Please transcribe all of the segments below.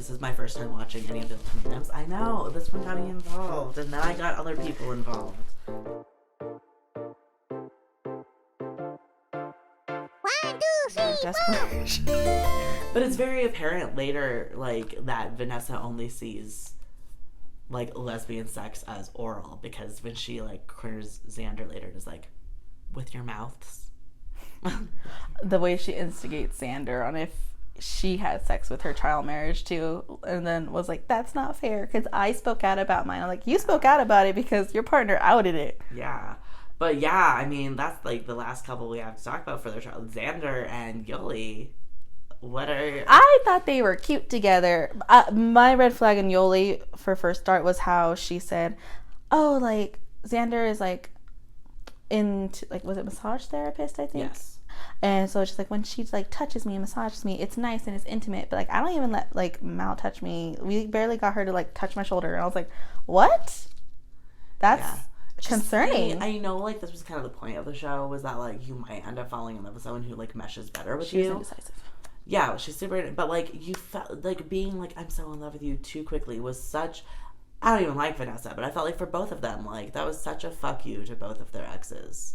this is my first time watching any of the Ultimatums. I know, this one got me involved, and then I got other people involved. Desperation. But it's very apparent later, like, that Vanessa only sees, like, lesbian sex as oral, because when she, like, corners Xander later and is like, with your mouths. The way she instigates Xander on if she had sex with her child marriage too, and then was like, that's not fair because I spoke out about mine. I'm like, you spoke out about it because your partner outed it. Yeah. But yeah, I mean, that's like the last couple we have to talk about for their child. Xander and Yoli. What are... I thought they were cute together. My red flag in Yoli for first start was how she said, oh, like, Xander is like into, like, was it massage therapist, I think? Yes. And so it's just like when she like touches me and massages me, it's nice and it's intimate, but like I don't even let like Mal touch me. We barely got her to like touch my shoulder, and I was like, what? That's concerning. I know, like, this was kind of the point of the show, was that like you might end up falling in love with someone who like meshes better with you. She's indecisive. Yeah, she's super, but like you felt like being like, I'm so in love with you too quickly was such... I don't even like Vanessa, but I felt like for both of them, like, that was such a fuck you to both of their exes.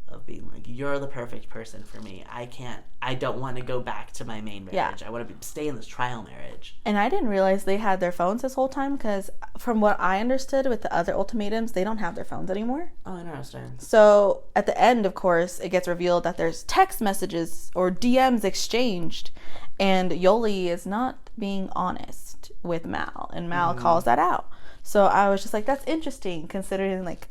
Of being like, you're the perfect person for me. I don't want to go back to my main marriage. Yeah. I want to stay in this trial marriage. And I didn't realize they had their phones this whole time, because from what I understood with the other ultimatums, they don't have their phones anymore. Oh, interesting. So at the end, of course, it gets revealed that there's text messages or DMs exchanged, and Yoli is not being honest with Mal, and Mal calls that out. So I was just like, that's interesting, considering like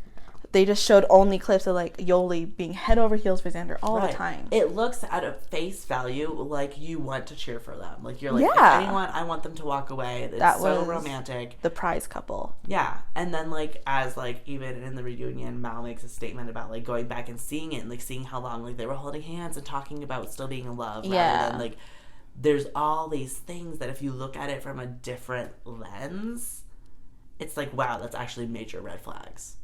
they just showed only clips of like Yoli being head over heels for Xander all the time. It looks at a face value like you want to cheer for them. Like you're like, if anyone, I want them to walk away. It's that so romantic. The prize couple. Yeah. And then like as like even in the reunion, Mal makes a statement about like going back and seeing it and like seeing how long like they were holding hands and talking about still being in love. Rather than like there's all these things that if you look at it from a different lens, it's like, wow, that's actually major red flags.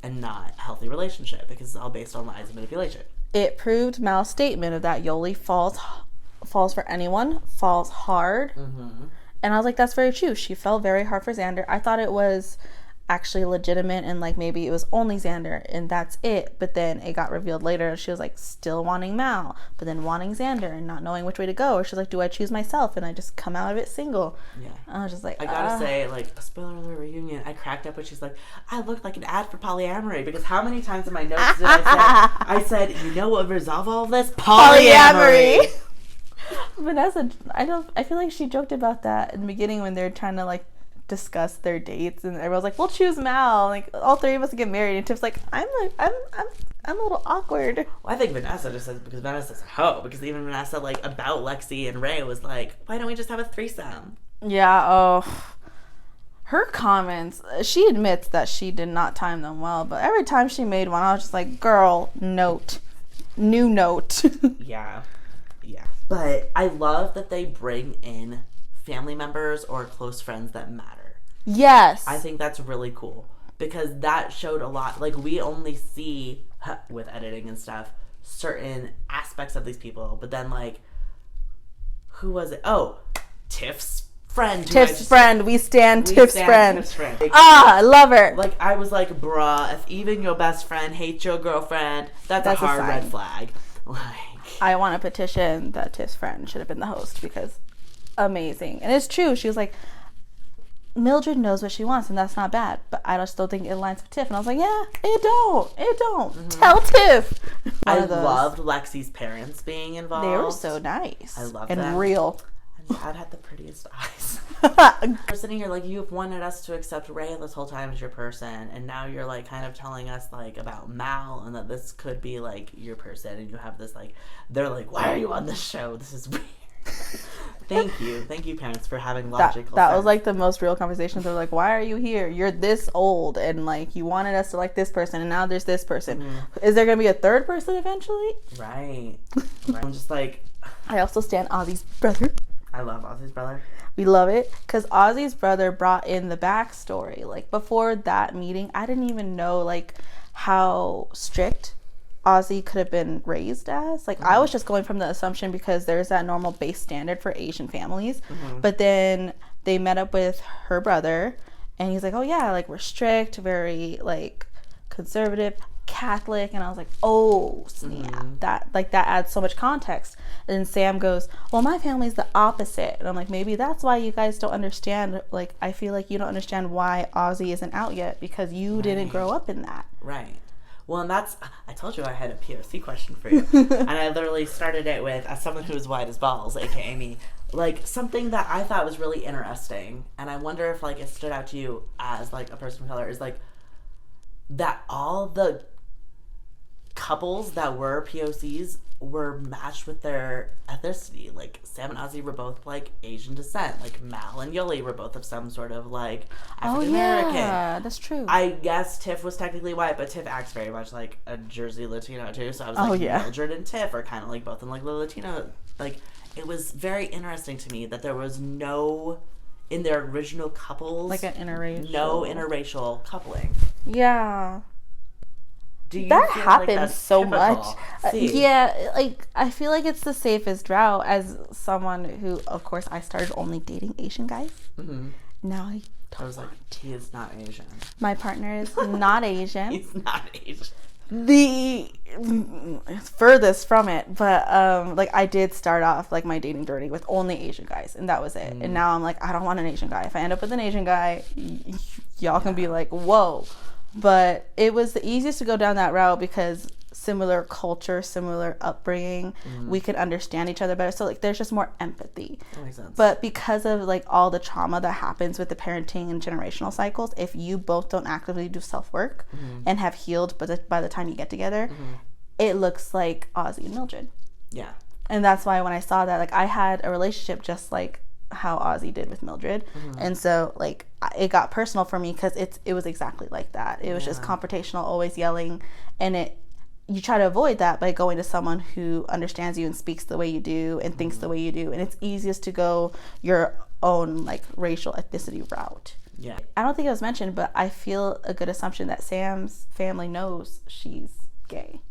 And not a healthy relationship, because it's all based on lies and manipulation. It proved Mal's statement of that Yoli falls for anyone, falls hard. Mm-hmm. And I was like, that's very true. She fell very hard for Xander. I thought it was actually legitimate and like maybe it was only Xander and that's it. But then it got revealed later she was like still wanting Mal, but then wanting Xander and not knowing which way to go. Or she's like, do I choose myself? And I just come out of it single. Yeah. I was just like, I gotta say, like, a spoiler alert reunion, I cracked up when she's like, I looked like an ad for polyamory, because how many times in my notes did I said, you know what would resolve all of this? Polyamory. Vanessa, I feel like she joked about that in the beginning when they're trying to like discuss their dates, and everyone's like, we'll choose Mal, like all three of us get married, and Tiff's like, I'm a little awkward. Well, I think Vanessa just says because Vanessa's a hoe, because even Vanessa like about Lexi and Ray was like, why don't we just have a threesome? Yeah. Her comments, she admits that she did not time them well, but every time she made one I was just like, girl, new note. Yeah, but I love that they bring in family members or close friends that matter. Yes. I think that's really cool, because that showed a lot. Like, we only see, with editing and stuff, certain aspects of these people, but then, like, who was it? Oh, Tiff's friend. Tiff's friend. We stand Tiff's friend. Like, I love her. Like, I was like, bruh, if even your best friend hates your girlfriend, that's a hard red flag. Like, I want a petition that Tiff's friend should have been the host, because amazing. And it's true. She was like, Mildred knows what she wants, and that's not bad, but I just don't think it aligns with Tiff. And I was like, yeah, it don't. Mm-hmm. Tell Tiff. I loved Lexi's parents being involved. They were so nice. I love and them. Real. And Dad had the prettiest eyes. We're sitting here like, you've wanted us to accept Ray this whole time as your person, and now you're like kind of telling us like about Mal and that this could be like your person, and you have this like, they're like, why are you on this show? This is weird. Thank you parents, for having logical that sense. was like the most real conversations. They were like, why are you here? You're this old, and like you wanted us to like this person, and now there's this person. Is there gonna be a third person eventually? Right. I'm just like, I also stand Ozzy's brother. I love Ozzy's brother. We love it because Ozzy's brother brought in the backstory. Like before that meeting, I didn't even know like how strict Ozzy could have been raised as. Like, I was just going from the assumption because there's that normal base standard for Asian families. But then they met up with her brother, and he's like, oh yeah, like we're strict, very like conservative, Catholic. And I was like, oh snap, that adds so much context. And then Sam goes, well, my family's the opposite. And I'm like, maybe that's why you guys don't understand. Like, I feel like you don't understand why Ozzy isn't out yet, because you didn't grow up in that. Right. Well, and I told you I had a POC question for you. And I literally started it with, as someone who's white as balls, aka me, like, something that I thought was really interesting, and I wonder if, like, it stood out to you as, like, a person of color, is, like, that all the couples that were POCs were matched with their ethnicity. Like, Sam and Ozzy were both, like, Asian descent. Like, Mal and Yoli were both of some sort of, like, African American. Oh, yeah, that's true. I guess Tiff was technically white, but Tiff acts very much like a Jersey Latino, too. So I was like, Mildred and Tiff are kind of, like, both in, like, the Latino. Like, it was very interesting to me that there was no, in their original couples, like an interracial. No interracial coupling. Yeah. That happens so much. See. Yeah, like, I feel like it's the safest route as someone who, of course, I started only dating Asian guys. Mm-hmm. Now I was like, he is not Asian. My partner is not Asian. He's not Asian. The furthest from it, but like, I did start off like my dating journey with only Asian guys, and that was it. And now I'm like, I don't want an Asian guy. If I end up with an Asian guy, y'all can be like, whoa. But it was the easiest to go down that route because similar culture, similar upbringing, we could understand each other better. So, like, there's just more empathy. That makes sense. But because of, like, all the trauma that happens with the parenting and generational cycles, if you both don't actively do self-work and have healed by the time you get together, it looks like Ozzy and Mildred. Yeah. And that's why when I saw that, like, I had a relationship just like how Ozzy did with Mildred. And so, like, it got personal for me because it was exactly like that. It was just confrontational, always yelling, and you try to avoid that by going to someone who understands you and speaks the way you do and thinks the way you do. And it's easiest to go your own, like, racial ethnicity route. Yeah. I don't think it was mentioned, but I feel a good assumption that Sam's family knows she's gay.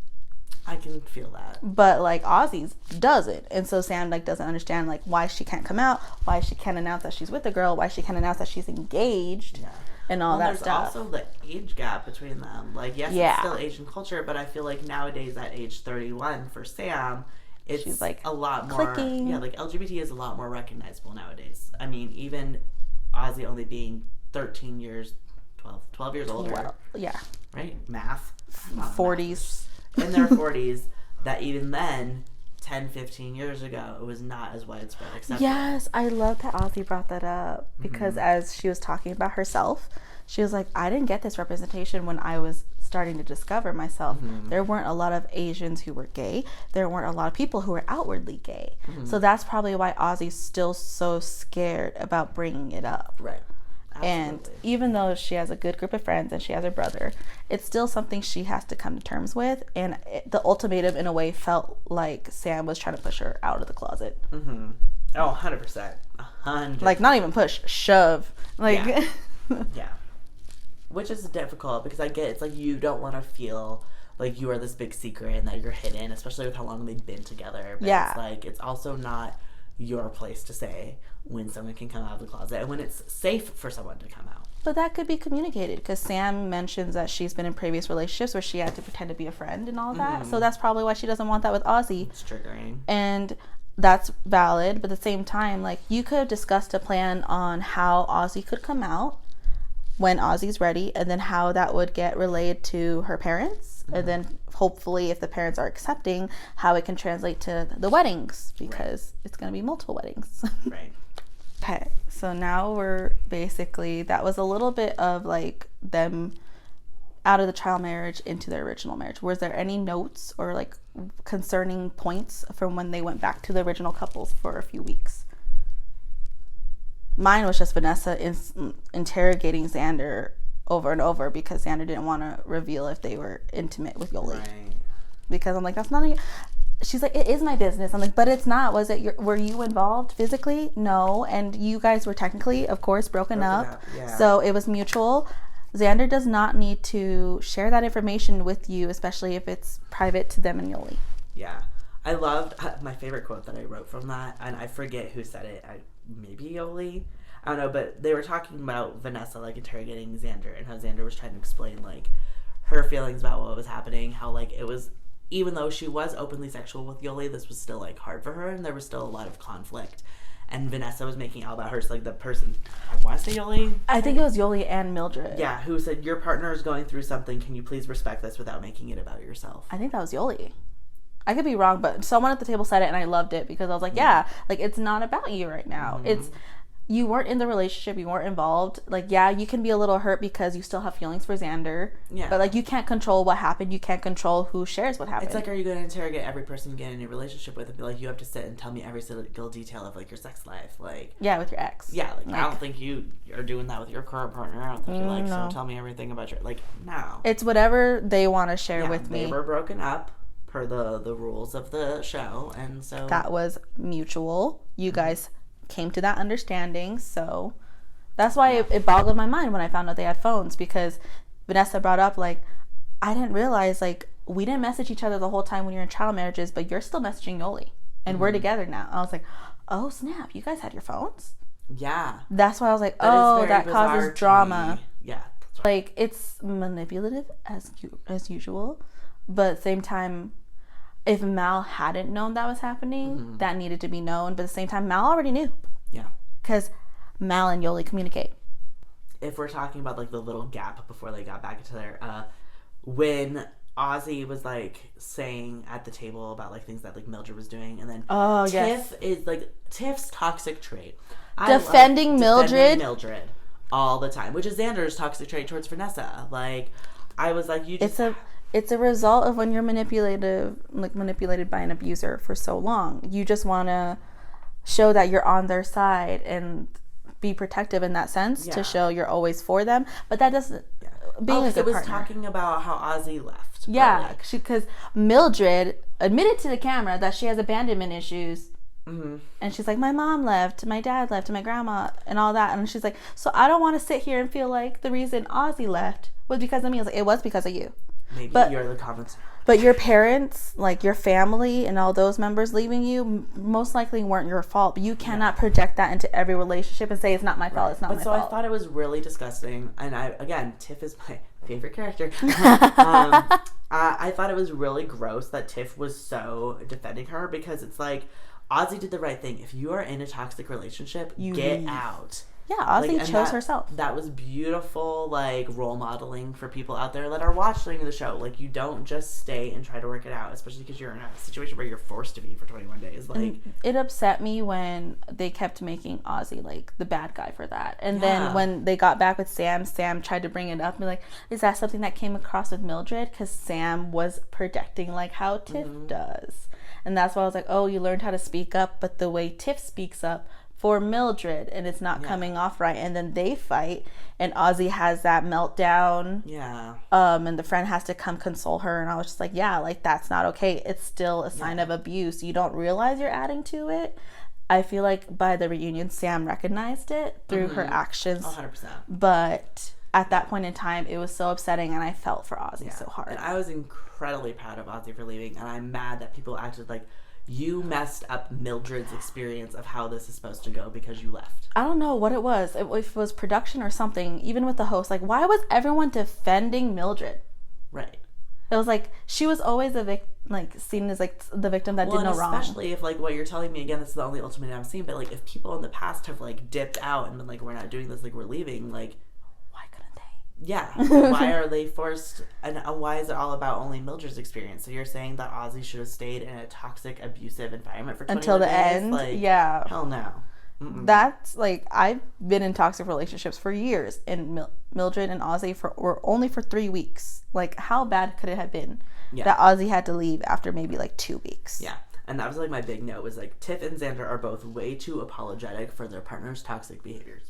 I can feel that. But, like, Ozzy's doesn't. And so Sam, like, doesn't understand, like, why she can't come out, why she can't announce that she's with a girl, why she can't announce that she's engaged, and all that stuff. There's also the age gap between them. Like, yes, it's still Asian culture, but I feel like nowadays at age 31 for Sam, she's, like, a lot more... clicking. Yeah, like, LGBT is a lot more recognizable nowadays. I mean, even Ozzy only being 13 years, 12 years older. Well, yeah. Right? Math. 40s. In their 40s, that even then, 10, 15 years ago, it was not as widespread accepted. Yes, I love that Ozzy brought that up because as she was talking about herself, she was like, I didn't get this representation when I was starting to discover myself. There weren't a lot of Asians who were gay. There weren't a lot of people who were outwardly gay. So that's probably why Ozzy's still so scared about bringing it up. Right. Absolutely. And even though she has a good group of friends and she has her brother, it's still something she has to come to terms with. And the ultimatum, in a way, felt like Sam was trying to push her out of the closet. Oh, 100%. 100%. Like, not even push, shove. Like, yeah. Which is difficult because I get it's like you don't want to feel like you are this big secret and that you're hidden, especially with how long they've been together. But it's like, it's also not your place to say when someone can come out of the closet and when it's safe for someone to come out. But that could be communicated because Sam mentions that she's been in previous relationships where she had to pretend to be a friend and all that. So that's probably why she doesn't want that with Ozzy. It's triggering. And that's valid, but at the same time, like, you could have discussed a plan on how Ozzy could come out when Ozzy's ready, and then how that would get relayed to her parents, and then hopefully, if the parents are accepting, how it can translate to the weddings, because it's going to be multiple weddings. Right. Okay, so now we're basically, that was a little bit of, like, them out of the trial marriage into their original marriage. Was there any notes or, like, concerning points from when they went back to the original couples for a few weeks? Mine was just Vanessa interrogating Xander over and over because Xander didn't want to reveal if they were intimate with Yoli. Right. Because I'm like, that's not a... She's like, it is my business. I'm like, but it's not. Were you involved physically? No. And you guys were technically, of course, broken up. Yeah. So it was mutual. Xander does not need to share that information with you, especially if it's private to them and Yoli. Yeah. I loved my favorite quote that I wrote from that, and I forget who said it. Maybe Yoli. I don't know, but they were talking about Vanessa, like, interrogating Xander, and how Xander was trying to explain, like, her feelings about what was happening, how, like, it was, even though she was openly sexual with Yoli, this was still, like, hard for her, and there was still a lot of conflict. And Vanessa was making out about her, so, like, the person, I want to say Yoli? I think it was Yoli and Mildred. Yeah, who said, your partner is going through something, can you please respect this without making it about yourself? I think that was Yoli. I could be wrong, but someone at the table said it, and I loved it, because I was like, yeah, like, it's not about you right now. It's, you weren't in the relationship, you weren't involved. Like, yeah, you can be a little hurt because you still have feelings for Xander. Yeah. But, like, you can't control what happened. You can't control who shares what happened. It's like, are you going to interrogate every person you get in a relationship with and be like, you have to sit and tell me every single detail of, like, your sex life? Like, yeah, with your ex. Yeah, like I don't think you are doing that with your current partner. I don't think you're like, so tell me everything about your, like, no. It's whatever they want to share with me. They were broken up per the rules of the show, and so. That was mutual. You guys came to that understanding, so that's why it boggled my mind when I found out they had phones, because Vanessa brought up, like, I didn't realize, like, we didn't message each other the whole time when you're in child marriages, but you're still messaging Yoli, and we're together now. I was like, oh snap, you guys had your phones? Yeah. That's why I was like, that causes drama. Yeah. Like, it's manipulative as usual, but at the same time, if Mal hadn't known that was happening, that needed to be known. But at the same time, Mal already knew. Yeah. Because Mal and Yoli communicate. If we're talking about, like, the little gap before they got back into their, when Ozzy was, like, saying at the table about, like, things that, like, Mildred was doing, and then Tiff is, like, Tiff's toxic trait. Defending Mildred all the time, which is Xander's toxic trait towards Vanessa. Like, I was like, you just... It's a result of when you're manipulated by an abuser for so long. You just want to show that you're on their side and be protective in that sense to show you're always for them. But that doesn't... Being a good it was partner. Talking about how Ozzy left. Yeah, because Mildred admitted to the camera that she has abandonment issues. Mm-hmm. And she's like, my mom left, my dad left, my grandma, and all that. And she's like, so I don't want to sit here and feel like the reason Ozzy left was because of me. I was like, it was because of you. Maybe you're the comments. But your parents, like your family and all those members leaving you, most likely weren't your fault. But you cannot project that into every relationship and say it's not my fault. It's not my fault. I thought it was really disgusting. And Tiff is my favorite character. I thought it was really gross that Tiff was so defending her, because it's like, Ozzy did the right thing. If you are in a toxic relationship, get out. Yeah, Ozzy chose herself. That was beautiful, like, role modeling for people out there that are watching the show. Like, you don't just stay and try to work it out, especially because you're in a situation where you're forced to be for 21 days. Like, and it upset me when they kept making Ozzy, like, the bad guy for that. And then when they got back with Sam tried to bring it up and be like, is that something that came across with Mildred? Because Sam was projecting, like, how Tiff does. And that's why I was like, oh, you learned how to speak up, but the way Tiff speaks up for Mildred, and it's not coming off right, and then they fight, and Ozzy has that meltdown. Yeah. And the friend has to come console her, and I was just like, yeah, like, that's not okay. It's still a sign of abuse. You don't realize you're adding to it. I feel like by the reunion, Sam recognized it through her actions. 100%. But at that point in time, it was so upsetting, and I felt for Ozzy so hard. And I was incredibly proud of Ozzy for leaving, and I'm mad that people acted like you messed up Mildred's experience of how this is supposed to go because you left. I don't know what it was. If it was production or something, even with the host, like, why was everyone defending Mildred? Right. It was like, she was always seen as, like, the victim that did no wrong. Especially if, like, what you're telling me, again, this is the only Ultimatum I've seen, but, like, if people in the past have, like, dipped out and been like, we're not doing this, like, we're leaving, like, yeah. Why are they forced? And why is it all about only Mildred's experience? So you're saying that Ozzy should have stayed in a toxic, abusive environment for 21 until the days? end? Like, yeah. Hell no. That's, like, I've been in toxic relationships for years, and Mildred and Ozzy were only for 3 weeks. Like, how bad could it have been that Ozzy had to leave after maybe, like, 2 weeks? Yeah. And that was, like, my big note was, like, Tiff and Xander are both way too apologetic for their partner's toxic behaviors.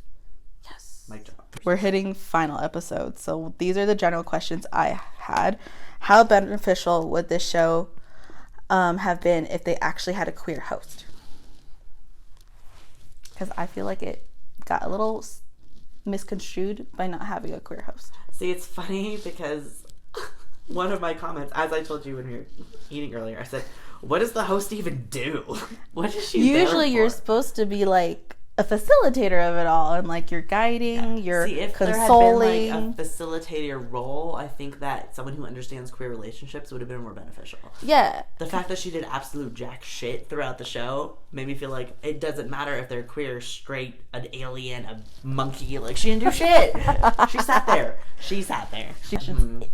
Yes. My job. We're hitting final episodes, so these are the general questions I had. How beneficial would this show have been if they actually had a queer host? Because I feel like it got a little misconstrued by not having a queer host. See, it's funny because one of my comments, as I told you when we were eating earlier, I said, what does the host even do? What is she Usually there you're for? supposed to be, like, a facilitator of it all, and like you're guiding, you're See, if consoling. there had been like a facilitator role, I think that someone who understands queer relationships would have been more beneficial. Yeah. The fact that she did absolute jack shit throughout the show made me feel like it doesn't matter if they're queer, straight, an alien, a monkey. Like, she didn't do shit. She sat there.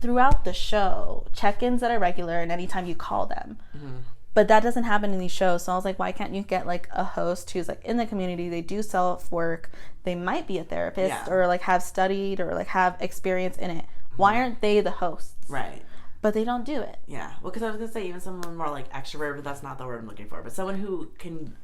Throughout the show, check-ins that are regular, and anytime you call them. Mm-hmm. But that doesn't happen in these shows. So I was like, why can't you get like a host who's like in the community? They do self-work. They might be a therapist or like have studied or like have experience in it. Why aren't they the hosts? Right. But they don't do it. Yeah. Well, because I was going to say even someone more like extrovert, but that's not the word I'm looking for. But someone who can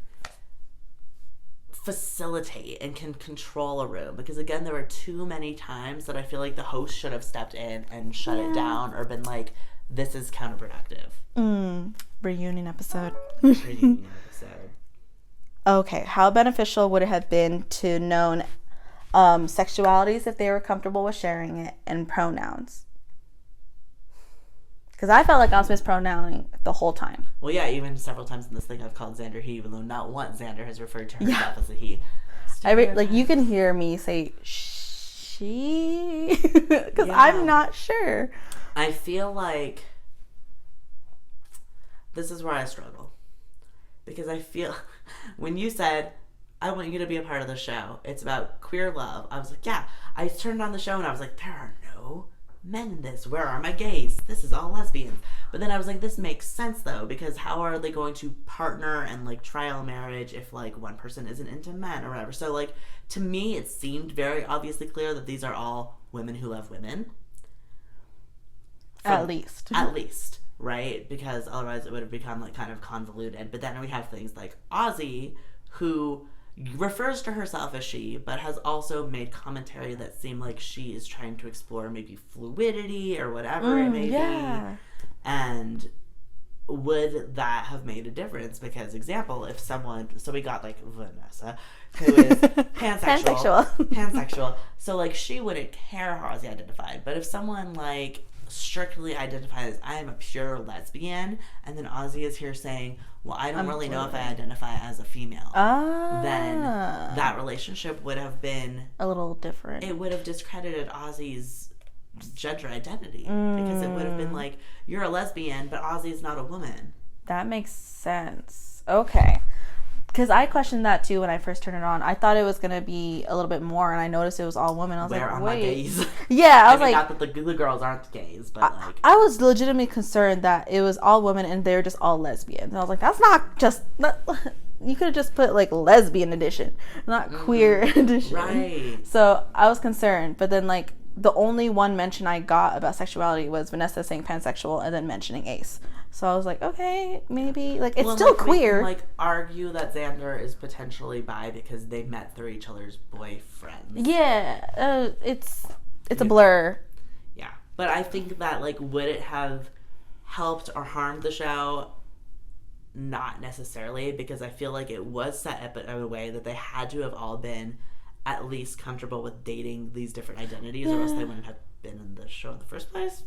facilitate and can control a room. Because again, there were too many times that I feel like the host should have stepped in and shut it down or been like, this is counterproductive. Reunion episode. Okay, how beneficial would it have been to know sexualities if they were comfortable with sharing it, and pronouns? Because I felt like I was mispronouncing the whole time. Well, yeah, even several times in this thing I've called Xander he, even though not once Xander has referred to herself as a he. Like, you can hear me say she, because I'm not sure. I feel like this is where I struggle. Because I feel, when you said, I want you to be a part of the show, it's about queer love, I was like, yeah. I turned on the show and I was like, there are no men in this. Where are my gays? This is all lesbians. But then I was like, this makes sense though, because how are they going to partner and like trial marriage if like one person isn't into men or whatever? So like, to me, it seemed very obviously clear that these are all women who love women. At least. Right? Because otherwise it would have become like kind of convoluted. But then we have things like Ozzy, who refers to herself as she, but has also made commentary that seem like she is trying to explore maybe fluidity or whatever it may be. And would that have made a difference? Because example, if someone, so we got like Vanessa, who is pansexual. So like she wouldn't care how Ozzy identified. But if someone like strictly identifies I am a pure lesbian, and then Ozzy is here saying, well, I don't really know if I identify as a female, then that relationship would have been a little different. It would have discredited Ozzy's gender identity, because it would have been like, you're a lesbian, but Ozzy's not a woman. That makes sense. Okay. Because I questioned that too when I first turned it on. I thought it was going to be a little bit more, and I noticed it was all women. I was Where like, are wait. my gays? Yeah, I was like... Not that the girls aren't gays, but like... I was legitimately concerned that it was all women and they were just all lesbians. And I was like, that's not just... you could have just put like lesbian edition, not queer edition. Right. So I was concerned. But then like the only one mention I got about sexuality was Vanessa saying pansexual and then mentioning ace. So I was like, okay, maybe like it's still queer. Like argue that Xander is potentially bi because they met through each other's boyfriends. Yeah, it's a blur. Yeah, but I think that like, would it have helped or harmed the show? Not necessarily, because I feel like it was set up in a way that they had to have all been at least comfortable with dating these different identities, or else they wouldn't have been in the show in the first place.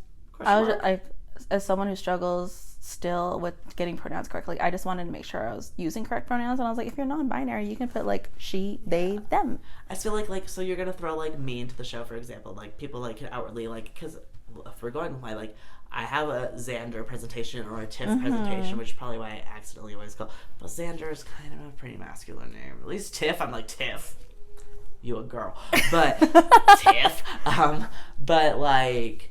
As someone who struggles still with getting pronouns correctly, I just wanted to make sure I was using correct pronouns, and I was like, if you're non-binary, you can put like she, they, them. I feel like so you're gonna throw like me into the show, for example, like people like can outwardly like, because if we're going with my like, I have a Xander presentation or a Tiff presentation, which is probably why I accidentally always call. But Xander is kind of a pretty masculine name. At least Tiff, I'm like, Tiff, you a girl, but Tiff. But like,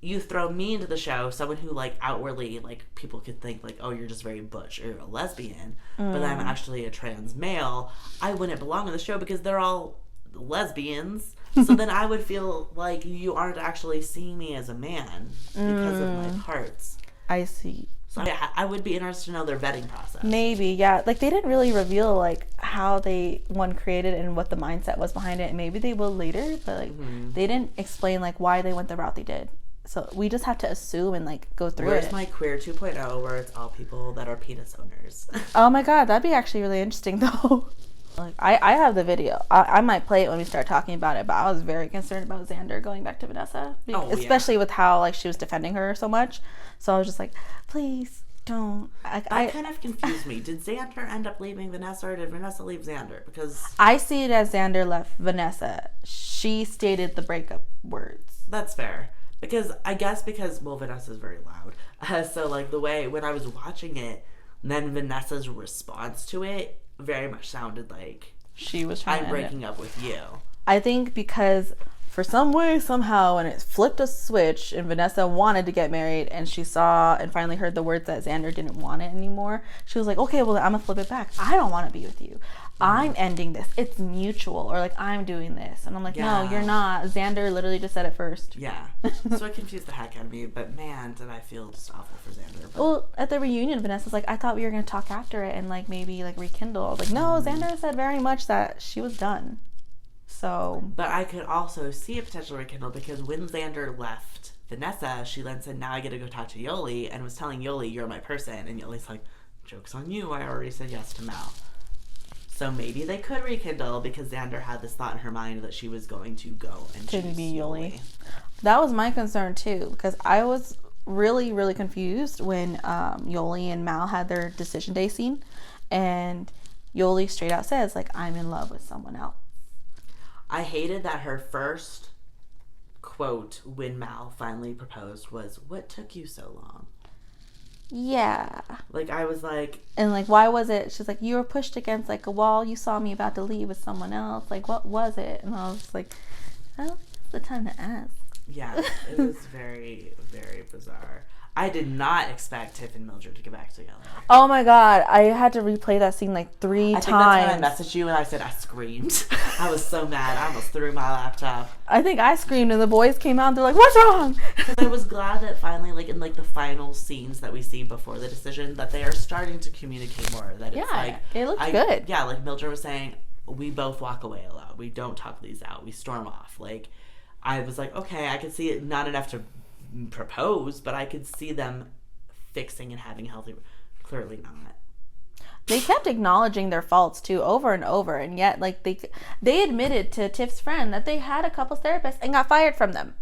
you throw me into the show, someone who like outwardly like people could think like, oh, you're just very butch or a lesbian, but I'm actually a trans male. I wouldn't belong on the show because they're all lesbians. So then I would feel like you aren't actually seeing me as a man because of my parts. I see. So I would be interested to know their vetting process. Maybe, yeah. Like, they didn't really reveal, like, how they, created and what the mindset was behind it. Maybe they will later, but, like, they didn't explain, like, why they went the route they did. So we just have to assume and, like, go through Where's my Queer 2.0 where it's all people that are penis owners? Oh, my God. That'd be actually really interesting, though. Like, I have the video. I might play it when we start talking about it, but I was very concerned about Xander going back to Vanessa. Especially with how, like, she was defending her so much. So I was just like, please, don't. I kind of confused me. Did Xander end up leaving Vanessa, or did Vanessa leave Xander? Because I see it as Xander left Vanessa. She stated the breakup words. That's fair. Because I guess Vanessa's very loud. So like the way when I was watching it, then Vanessa's response to it very much sounded like she was trying I'm breaking up with you. I think because for some way, somehow, and it flipped a switch, and Vanessa wanted to get married, and she saw and finally heard the words that Xander didn't want it anymore. She was like, okay, well, I'm gonna flip it back. I don't want to be with you. I'm ending this. It's mutual. Or like, I'm doing this. And I'm like, no, you're not. Xander literally just said it first. Yeah. So it confused the heck out of me. But man, did I feel just awful for Xander. But... Well, at the reunion, Vanessa's like, I thought we were going to talk after it and like maybe like rekindle. I was like, no, Xander said very much that she was done. So. But I could also see a potential rekindle because when Xander left Vanessa, she then said, now I get to go talk to Yoli, and was telling Yoli, you're my person. And Yoli's like, joke's on you. I already said yes to Mal. So maybe they could rekindle because Xander had this thought in her mind that she was going to go and choose be Yoli. That was my concern too, because I was really, really confused when Yoli and Mal had their decision day scene, and Yoli straight out says like, I'm in love with someone else. I hated that her first quote when Mal finally proposed was, what took you so long? Yeah. Like, I was like... And, like, why was it? She's like, you were pushed against, like, a wall. You saw me about to leave with someone else. Like, what was it? And I was like, well, it's the time to ask. Yeah, it was very, very bizarre. I did not expect Tiff and Mildred to get back together. Oh, my God. I had to replay that scene, like, 3 times. I think that's when I messaged you and I said I screamed. I was so mad. I almost threw my laptop. I think I screamed and the boys came out and they're like, what's wrong? Because I was glad that finally, like, in, like, the final scenes that we see before the decision, that they are starting to communicate more. That it's like... it looks good. Yeah, like, Mildred was saying, we both walk away a lot. We don't talk these out. We storm off. Like, I was like, okay, I could see it not enough to propose, but I could see them fixing and having healthy... Clearly not. They kept acknowledging their faults too over and over, and yet like they admitted to Tiff's friend that they had a couples therapist and got fired from them.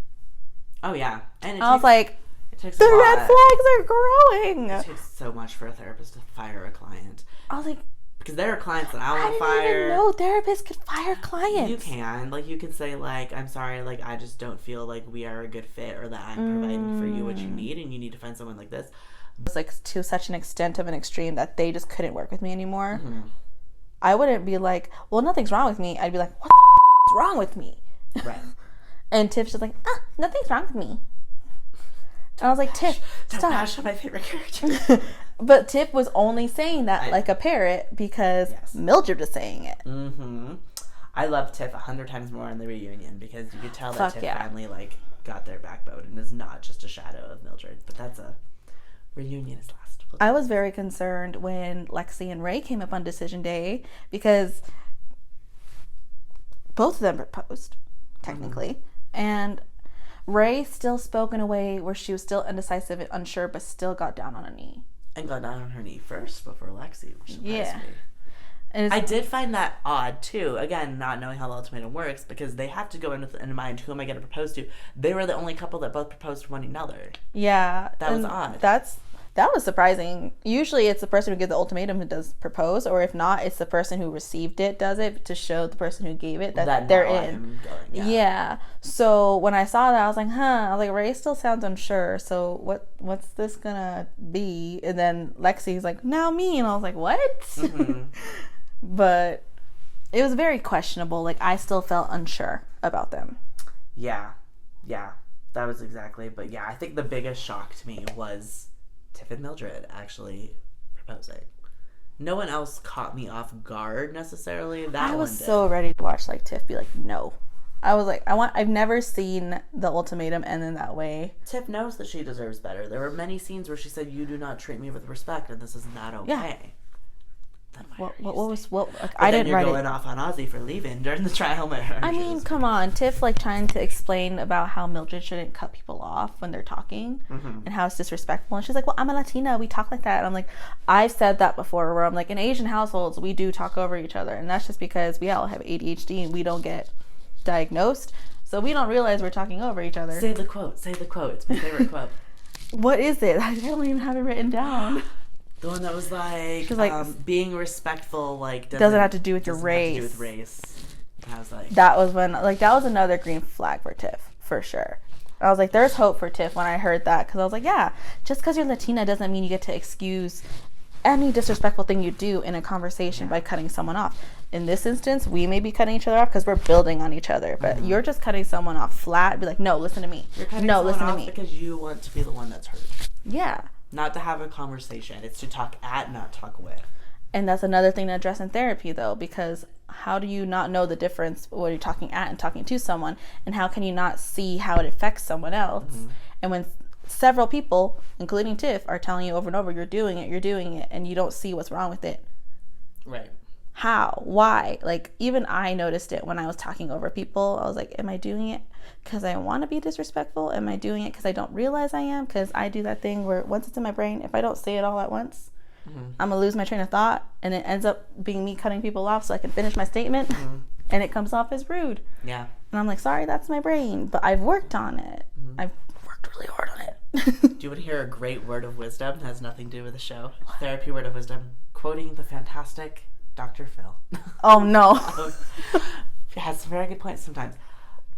Oh yeah, and I was like, the red flags are growing. It takes so much for a therapist to fire a client. I was like, because there are clients that I want to fire. I didn't even know therapists could fire clients. You can. Like, you can say, like, I'm sorry, like, I just don't feel like we are a good fit, or that I'm providing for you what you need, and you need to find someone like this. It was, like, to such an extent of an extreme that they just couldn't work with me anymore. Mm-hmm. I wouldn't be like, well, nothing's wrong with me. I'd be like, what the is wrong with me? Right. And Tiff's just like, nothing's wrong with me. And I was like, Tiff, stop. Don't bash on my favorite character. But Tiff was only saying that like a parrot because Mildred was saying it. Mm-hmm. I love Tiff 100 times more in the reunion because you could tell that Tiff finally, like, got their backbone and is not just a shadow of Mildred. But that's a... Reunion is last. I was very concerned when Lexi and Ray came up on decision day because both of them proposed, technically. Mm-hmm. And Ray still spoke in a way where she was still indecisive and unsure, but still got down on a knee. And got down on her knee first before Lexi, which surprised me. And I did find that odd, too. Again, not knowing how the ultimatum works, because they have to go in mind, who am I going to propose to? They were the only couple that both proposed to one another. Yeah. That was odd. That was surprising. Usually it's the person who gives the ultimatum who does propose, or if not, it's the person who received it does it to show the person who gave it that they're in. Yeah. So when I saw that, I was like, I was like, Ray still sounds unsure. So what's this gonna be? And then Lexi's like, now me. And I was like, what? Mm-hmm. But it was very questionable. Like, I still felt unsure about them. Yeah. That was exactly. But yeah, I think the biggest shock to me was Tiff and Mildred actually proposing. No one else caught me off guard necessarily. I was so ready to watch like Tiff be like, no. I was like, I've never seen the ultimatum end in that way. Tiff knows that she deserves better. There were many scenes where she said, you do not treat me with respect, and this is not okay. Yeah. I didn't write it. You're going off on Ozzy for leaving during the trial marriage. I mean, come on. Tiff, like, trying to explain about how Mildred shouldn't cut people off when they're talking and how it's disrespectful. And she's like, well, I'm a Latina. We talk like that. And I'm like, I've said that before where I'm like, in Asian households, we do talk over each other. And that's just because we all have ADHD and we don't get diagnosed. So we don't realize we're talking over each other. Say the quote. It's my favorite quote. What is it? I don't even have it written down. The one that was like, being respectful, like, doesn't have to do with your race. Have to do with race. And I was like... That was when, like, that was another green flag for Tiff, for sure. I was like, there's hope for Tiff when I heard that. Because I was like, yeah, just because you're Latina doesn't mean you get to excuse any disrespectful thing you do in a conversation by cutting someone off. In this instance, we may be cutting each other off because we're building on each other. But you're just cutting someone off flat. Be like, no, listen to me. You're cutting someone off because you want to be the one that's hurt. Yeah. Not to have a conversation. It's to talk at, not talk with. And that's another thing to address in therapy, though, because how do you not know the difference when you're talking at and talking to someone? And how can you not see how it affects someone else? And when several people, including Tiff, are telling you over and over, you're doing it, and you don't see what's wrong with it. Right. How? Why? Like, even I noticed it when I was talking over people. I was like, am I doing it because I want to be disrespectful? Am I doing it because I don't realize I am? Because I do that thing where once it's in my brain, if I don't say it all at once, I'm going to lose my train of thought. And it ends up being me cutting people off so I can finish my statement. And it comes off as rude. Yeah. And I'm like, sorry, that's my brain. But I've worked on it. I've worked really hard on it. Do you want to hear a great word of wisdom that has nothing to do with the show? Therapy word of wisdom. Quoting the fantastic Dr. Phil. Oh, no. It has some very good points sometimes.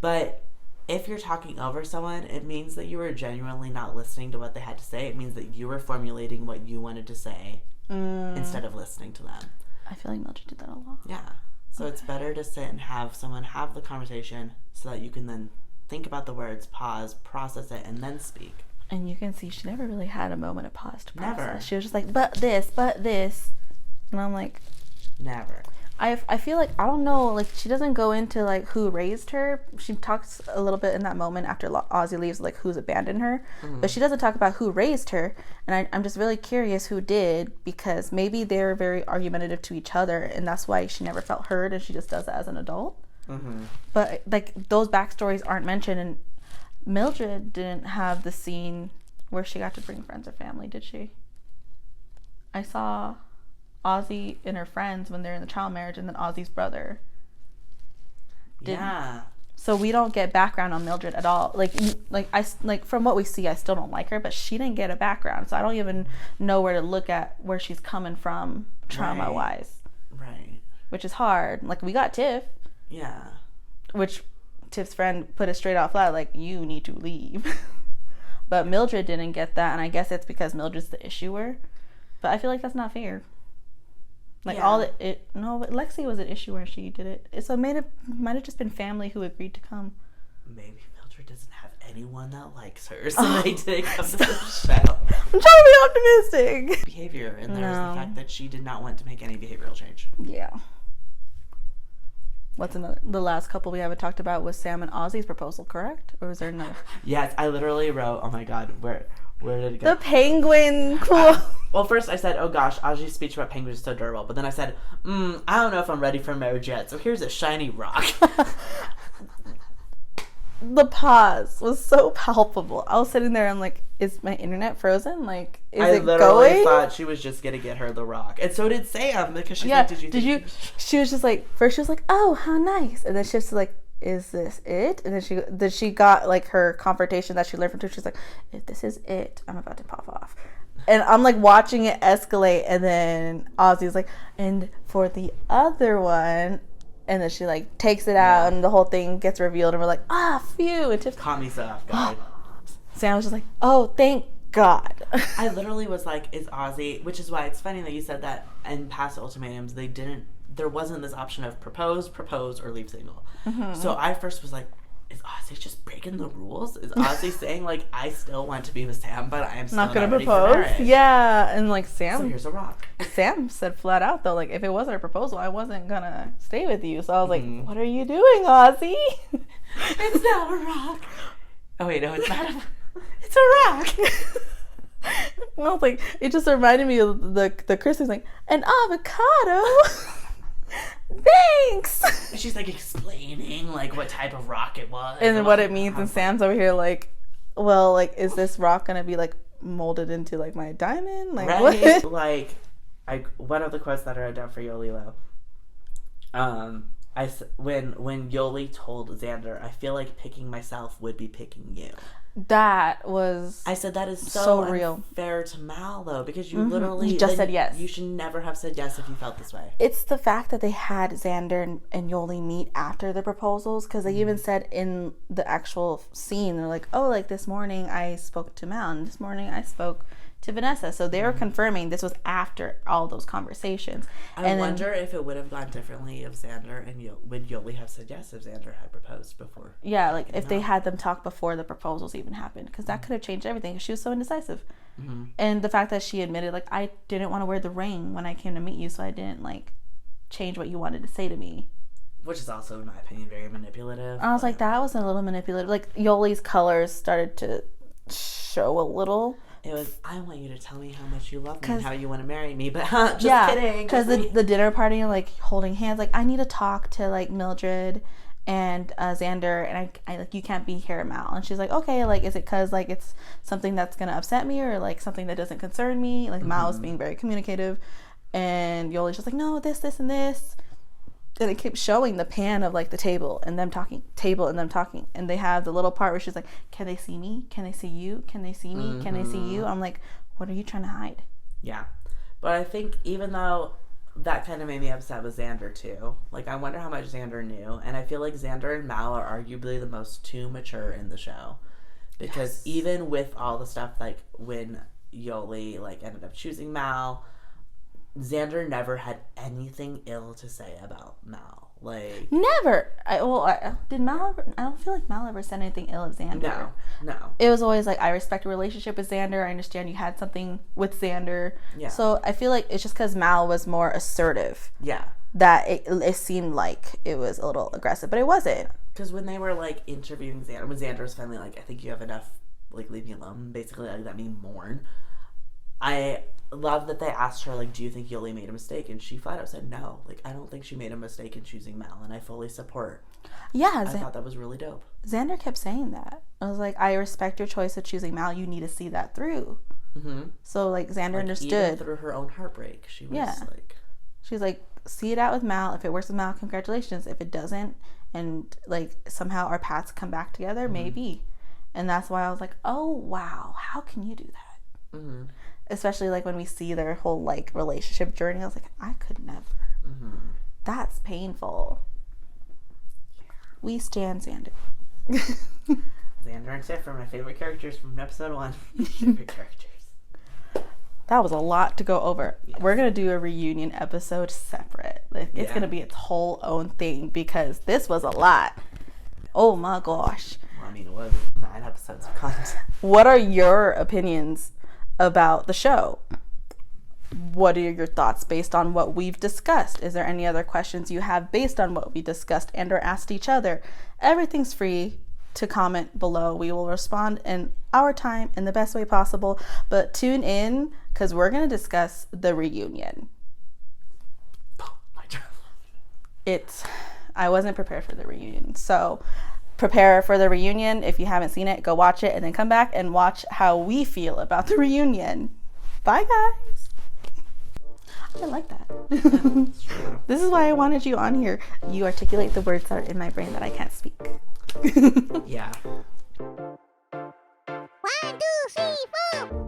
But if you're talking over someone, it means that you were genuinely not listening to what they had to say. It means that you were formulating what you wanted to say instead of listening to them. I feel like Mildred did that a lot. Yeah. So it's better to sit and have someone have the conversation so that you can then think about the words, pause, process it, and then speak. And you can see she never really had a moment of pause to process. Never. She was just like, but this. And I'm like... Never. I feel like, I don't know, like, she doesn't go into, like, who raised her. She talks a little bit in that moment after Ozzy leaves, like, who's abandoned her. But she doesn't talk about who raised her. And I'm just really curious who did, because maybe they're very argumentative to each other, and that's why she never felt heard, and she just does that as an adult. But, like, those backstories aren't mentioned, and Mildred didn't have the scene where she got to bring friends or family, did she? I saw Ozzy and her friends when they're in the child marriage, and then Ozzy's brother. Yeah. So we don't get background on Mildred at all. Like from what we see, I still don't like her, but she didn't get a background, so I don't even know where to look at where she's coming from trauma wise. Right. Which is hard. Like, we got Tiff. Yeah. Which Tiff's friend put it straight out flat, like, you need to leave. But Mildred didn't get that, and I guess it's because Mildred's the issuer. But I feel like that's not fair. Like, but Lexi was an issue where she did it. So it might have just been family who agreed to come. Maybe Mildred doesn't have anyone that likes her, so they didn't come to the show. I'm trying to be optimistic. Behavior, and there's the fact that she did not want to make any behavioral change. Yeah. What's another? The last couple we haven't talked about was Sam and Ozzy's proposal, correct? Or was there another? Yes, I literally wrote, oh my god, where did it go? The penguin quote. Well, first I said, oh gosh, Ozzy's speech about penguins is so durable. But then I said, I don't know if I'm ready for marriage yet, so here's a shiny rock. The pause was so palpable. I was sitting there and I'm like, is my internet frozen? Like, is it going? I literally thought she was just going to get her the rock. And so did Sam, because she's like, did you? She was just like, first she was like, oh, how nice. And then she was like, is this it? And then she got like her confrontation that she learned from her. She's like, if this is it, I'm about to pop off. And I'm like watching it escalate, and then Ozzy's like, and for the other one, and then she like takes it out, and the whole thing gets revealed, and we're like, phew. And Tiff caught me so off guard. Sam was just like, oh, thank God. I literally was like, is Ozzy, which is why it's funny that you said that in past ultimatums, there wasn't this option of propose, or leave single. So I first was like, is Ozzy just breaking the rules? Is Ozzy saying, like, I still want to be with Sam, but I am still not gonna propose? Yeah, and like Sam. So here's a rock. Sam said flat out though, like, if it wasn't a proposal, I wasn't gonna stay with you. So I was like, what are you doing, Ozzy? It's not a rock. Oh wait, no, it's not. It's a rock. Well, like, it just reminded me of the Christmas, like, an avocado. Thanks. She's like explaining like what type of rock it was and what it means, and Sam's over here like, well, like, is this rock gonna be like molded into like my diamond? Like, what? Like, one of the quotes that I wrote down for Yolilo. when Yoli told Xander, I feel like picking myself would be picking you. That was... I said that is so real. Unfair to Mal, though, because you literally... You just said yes. You should never have said yes if you felt this way. It's the fact that they had Xander and Yoli meet after the proposals, because they even said in the actual scene, they're like, oh, like, this morning I spoke to Mal, and this morning I spoke to Vanessa. So they were confirming this was after all those conversations. I wonder if it would have gone differently if Xander and would Yoli have said yes if Xander had proposed before. Yeah, like if they had them talk before the proposals even happened, because that could have changed everything. She was so indecisive. And the fact that she admitted, like, I didn't want to wear the ring when I came to meet you, so I didn't, like, change what you wanted to say to me. Which is also, in my opinion, very manipulative. I was like, that was a little manipulative. Like, Yoli's colors started to show a little. It was, I want you to tell me how much you love me and how you want to marry me, but just kidding. Because the dinner party, like, holding hands, like, I need to talk to, like, Mildred and Xander, and I like, you can't be here, Mal. And she's like, okay, like, is it because, like, it's something that's gonna upset me, or, like, something that doesn't concern me? Like, Mal was being very communicative, and Yoli's just like, no, this, and this. And it keeps showing the pan of, like, the table and them talking, and they have the little part where she's like, can they see me? Can they see you? Can they see me? Can they see you? I'm like, what are you trying to hide? Yeah. But I think even though that kind of made me upset with Xander too, like, I wonder how much Xander knew, and I feel like Xander and Mal are arguably the most two mature in the show, because even with all the stuff, like, when Yoli, like, ended up choosing Mal, Xander never had anything ill to say about Mal. Like, never. Did Mal ever? I don't feel like Mal ever said anything ill of Xander. No. It was always like, I respect your relationship with Xander. I understand you had something with Xander. Yeah. So I feel like it's just because Mal was more assertive. Yeah. That it seemed like it was a little aggressive, but it wasn't. Because when they were, like, interviewing Xander, when Xander was finally like, I think you have enough, like, leave me alone, basically, like, that mean mourn. I love that they asked her, like, do you think Yoli made a mistake? And she flat out said no. Like, I don't think she made a mistake in choosing Mal, and I fully support. Yeah. I thought that was really dope. Xander kept saying that. I was like, I respect your choice of choosing Mal. You need to see that through. So, like, Xander understood. Even through her own heartbreak, she was like... She's like, see it out with Mal. If it works with Mal, congratulations. If it doesn't, and, like, somehow our paths come back together, maybe. And that's why I was like, oh, wow, how can you do that? Especially, like, when we see their whole, like, relationship journey, I was like, I could never. That's painful. We stand Xander. Xander and Tiff are my favorite characters from episode 1. Favorite characters. That was a lot to go over. Yes. We're going to do a reunion episode separate. It's going to be its whole own thing, because this was a lot. Oh my gosh. Well, I mean, it was 9 episodes of content. What are your opinions about the show? What are your thoughts based on what we've discussed? Is there any other questions you have based on what we discussed and or asked each other? Everything's free to comment below. We will respond in our time in the best way possible, but tune in, because we're going to discuss the reunion. Oh, my God. I wasn't prepared for the reunion, so prepare for the reunion. If you haven't seen it, go watch it and then come back and watch how we feel about the reunion. Bye, guys. I like that. This is why I wanted you on here. You articulate the words that are in my brain that I can't speak. Yeah. 1, 2, 3, 4.